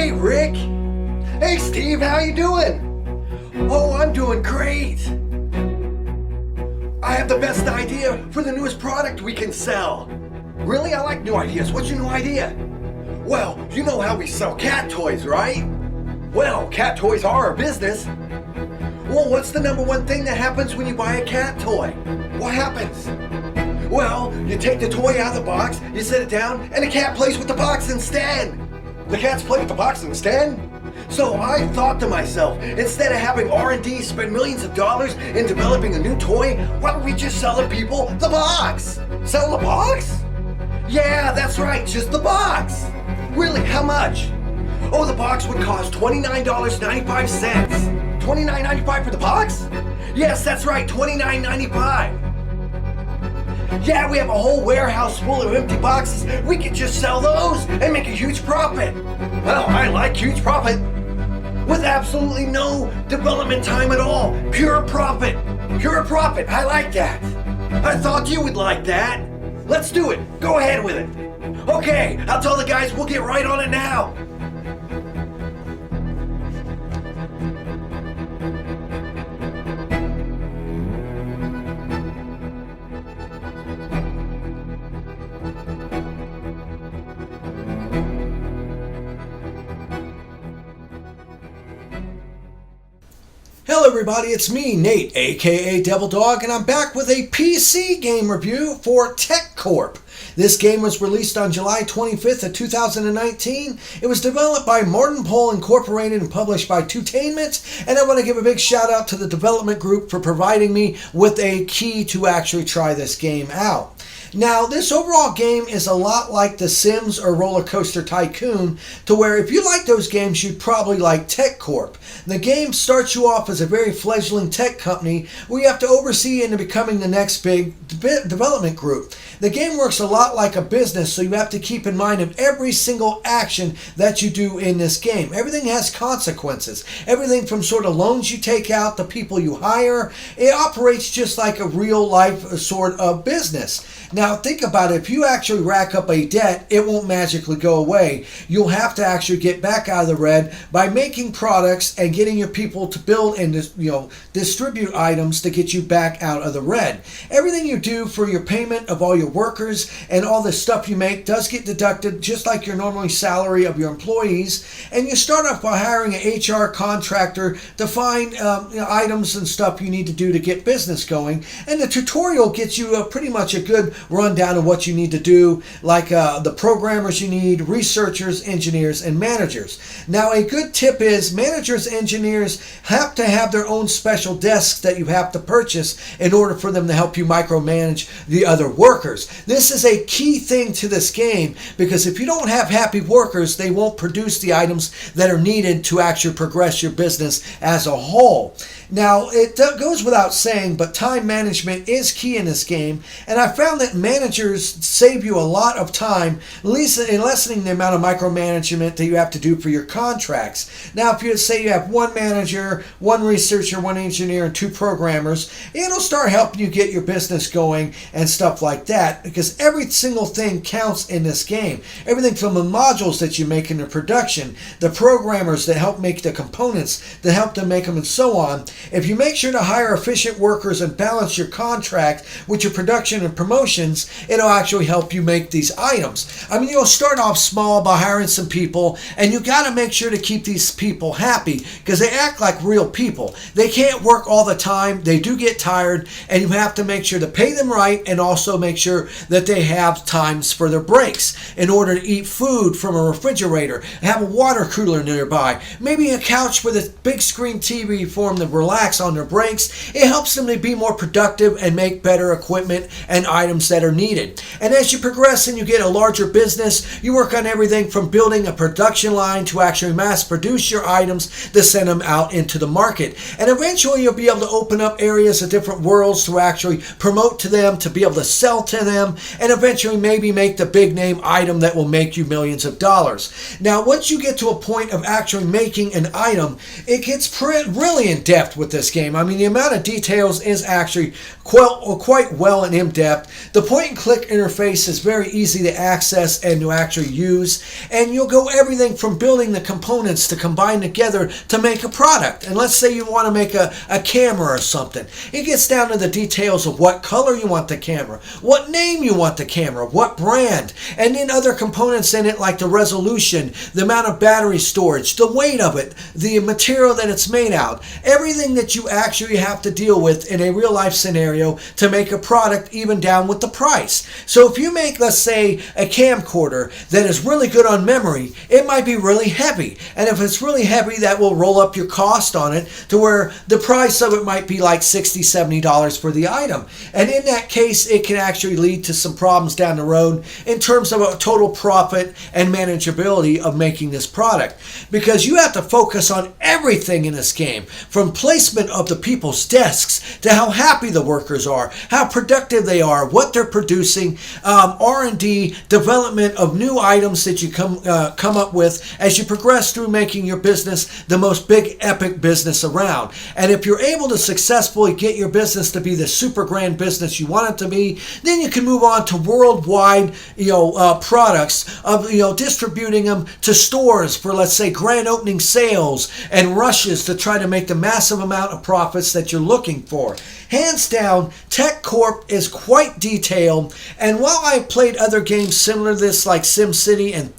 Hey, Rick. Hey, Steve, how you doing? Oh, I'm doing great. I have the best idea for the newest product we can sell. Really? I like new ideas. What's your new idea? Well, you know how we sell cat toys, right? Well, cat toys are a business. Well, what's the number one thing that happens when you buy a cat toy? What happens? Well, you take the toy out of the box, you set it down, and the cat plays with the box instead. The cats play with the box instead? So I thought to myself, instead of having R&D spend millions of dollars in developing a new toy, why don't we just sell the people the box? Sell the box? Yeah, that's right, just the box. Really, how much? Oh, the box would cost $29.95. $29.95 for the box? Yes, that's right, $29.95. Yeah, we have a whole warehouse full of empty boxes. We could just sell those and make a huge profit. Well, I like huge profit. With absolutely no development time at all. Pure profit. Pure profit. I like that. I thought you would like that. Let's do it. Go ahead with it. Okay, I'll tell the guys we'll get right on it now. Hello everybody, it's me, Nate, aka Devil Dog, and I'm back with a PC game review for Tech Corp. This game was released on July 25th of 2019. It was developed by Martin Pole Incorporated and published by Tutainment, and I want to give a big shout out to the development group for providing me with a key to actually try this game out. Now, this overall game is a lot like The Sims or Roller Coaster Tycoon, to where if you like those games, you'd probably like Tech Corp. The game starts you off as a very fledgling tech company where you have to oversee into becoming the next big development group. The game works a lot like a business, so you have to keep in mind of every single action that you do in this game. Everything has consequences. Everything from sort of loans you take out, the people you hire. It operates just like a real life sort of business. Now think about it, if you actually rack up a debt, it won't magically go away. You'll have to actually get back out of the red by making products and getting your people to build and distribute items to get you back out of the red. Everything you do for your payment of all your workers and all the stuff you make does get deducted just like your normal salary of your employees, and you start off by hiring an HR contractor to find items and stuff you need to do to get business going, and the tutorial gets you pretty much a good rundown of what you need to do, like the programmers you need, researchers, engineers, and managers. Now, a good tip is managers, engineers have to have their own special desks that you have to purchase in order for them to help you micromanage the other workers. This is a key thing to this game, because if you don't have happy workers, they won't produce the items that are needed to actually progress your business as a whole. Now, it goes without saying, but time management is key in this game, and I found that managers save you a lot of time, in lessening the amount of micromanagement that you have to do for your contracts. Now, if you say you have one manager, one researcher, one engineer, and two programmers, it'll start helping you get your business going and stuff like that, because every single thing counts in this game. Everything from the modules that you make into production, the programmers that help make the components, that help them make them, and so on. If you make sure to hire efficient workers and balance your contract with your production and promotions, it'll actually help you make these items. I mean, you'll start off small by hiring some people, and you got to make sure to keep these people happy, because they act like real people. They can't work all the time. They do get tired, and you have to make sure to pay them right, and also make sure that they have times for their breaks in order to eat food from a refrigerator, have a water cooler nearby, maybe a couch with a big screen TV for them to relax on their breaks. It helps them to be more productive and make better equipment and items that are needed. And as you progress and you get a larger business, you work on everything from building a production line to actually mass produce your items to send them out into the market. And eventually you'll be able to open up areas of different worlds to actually promote to them, to be able to sell to them, and eventually maybe make the big name item that will make you millions of dollars. Now, once you get to a point of actually making an item, it gets really in depth with this game. I mean, the amount of details is actually quite well and in depth. The point and click interface is very easy to access and to actually use, and you'll go everything from building the components to combine together to make a product. And let's say you want to make a camera or something. It gets down to the details of what color you want the camera, what name you want the camera, what brand, and then other components in it like the resolution, the amount of battery storage, the weight of it, the material that it's made out, everything that you actually have to deal with in a real life scenario to make a product, even down with the price. So if you make, let's say, a camcorder that is really good on memory, it might be really heavy. And if it's really heavy, that will roll up your cost on it to where the price of it might be like $60, $70 for the item. And in that case, it can actually lead to some problems down the road in terms of a total profit and manageability of making this product. Because you have to focus on everything in this game, from placement of the people's desks to how happy the workers are, how productive they are, what they're producing, R&D, development of new items that you come up with as you progress through making your business the most big epic business around. And if you're able to successfully get your business to be the super grand business you want it to be, then you can move on to worldwide products of distributing them to stores for, let's say, grand opening sales and rushes to try to make the massive amount of profits that you're looking for. Hands down, Tech Corp is quite detailed, and while I've played other games similar to this like SimCity and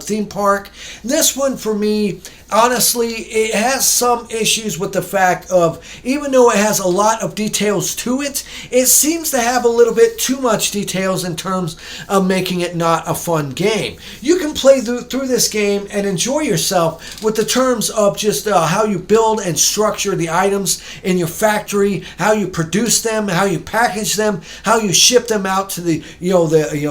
Theme Park, this one for me, honestly, it has some issues with the fact of, even though it has a lot of details to it, it seems to have a little bit too much details in terms of making it not a fun game. You can play through this game and enjoy yourself with the terms of just how you build and structure the items in your factory, how you produce them, how you package them, how you ship them out to the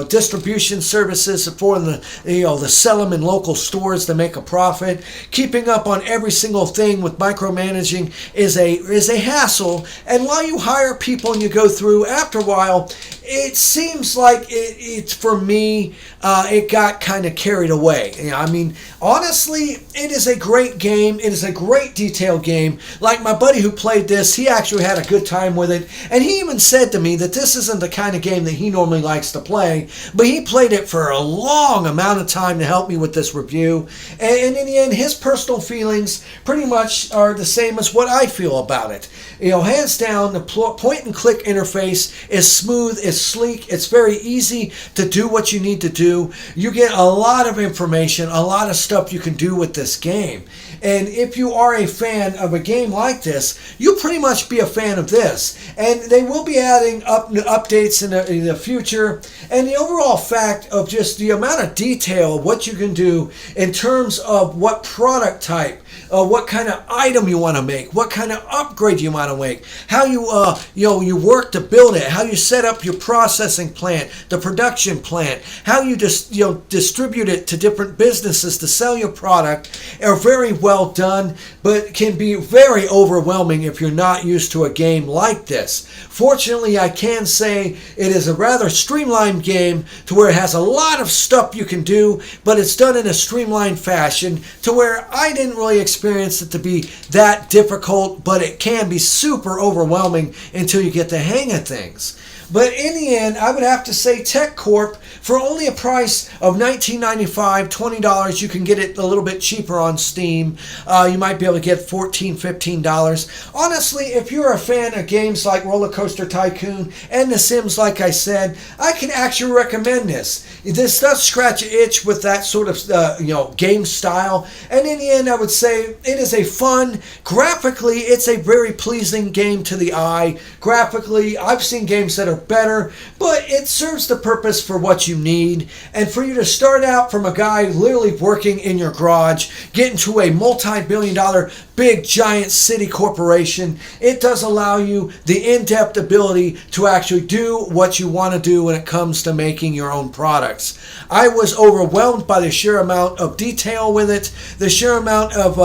distribution services for the sell them in local stores to make a profit. Keeping up on every single thing with micromanaging is a hassle, and while you hire people and you go through, after a while, it seems like it's for me, it got kind of carried away. I mean, honestly, it is a great game. It is a great detailed game. Like my buddy who played this, he actually had a good time with it, and he even said to me that this isn't the kind of game that he normally likes to play, but he played it for a long amount of time to help me with this review, and in the end, his personal feelings pretty much are the same as what I feel about it. Hands down, the point and click interface is smooth, it's sleek, it's very easy to do what you need to do. You get a lot of information, a lot of stuff you can do with this game. And if you are a fan of a game like this, you'll pretty much be a fan of this. And they will be adding updates in the future. And the overall fact of just the amount of detail of what you can do in terms of what product type, what kind of item you want to make, what kind of upgrade you want to make, how you work to build it, how you set up your processing plant, the production plant, how you just distribute it to different businesses to sell your product, are very well done, but can be very overwhelming if you're not used to a game like this. Fortunately, I can say it is a rather streamlined game to where it has a lot of stuff you can do, but it's done in a streamlined fashion to where I didn't really experience it to be that difficult, but it can be super overwhelming until you get the hang of things. But in the end, I would have to say Tech Corp, for only a price of $19.95, $20, you can get it a little bit cheaper on Steam. You might be able to get $14, $15. Honestly, if you're a fan of games like Roller Coaster Tycoon and The Sims, like I said, I can actually recommend this. This does scratch an itch with that sort of game style. And in the end, I would say it is a fun, graphically, it's a very pleasing game to the eye. Graphically, I've seen games that are better, but it serves the purpose for what you need. And for you to start out from a guy literally working in your garage, get into a multi-billion-dollar big giant city corporation, it does allow you the in-depth ability to actually do what you want to do when it comes to making your own products. I was overwhelmed by the sheer amount of detail with it, the sheer amount of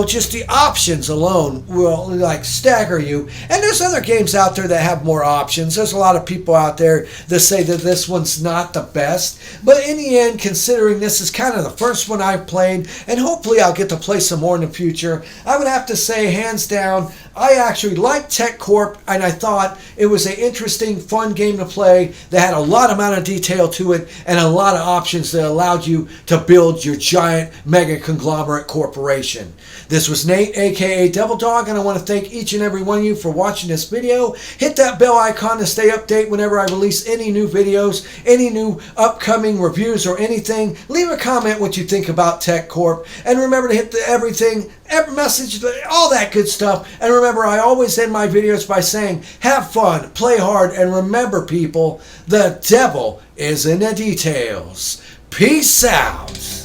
just the options alone will like stagger you. And there's other games out there that have more options. There's a lot lot of people out there that say that this one's not the best. But in the end, considering this is kind of the first one I've played, and hopefully I'll get to play some more in the future, I would have to say, hands down, I actually liked Tech Corp, and I thought it was an interesting, fun game to play that had a lot amount of detail to it and a lot of options that allowed you to build your giant mega conglomerate corporation. This was Nate, aka Devil Dog, and I want to thank each and every one of you for watching this video. Hit that bell icon to stay updated whenever I release any new videos, any new upcoming reviews or anything. Leave a comment what you think about Tech Corp, and remember to hit the everything, every message, all that good stuff. And remember, I always end my videos by saying, have fun, play hard, and remember, people, the devil is in the details. Peace out.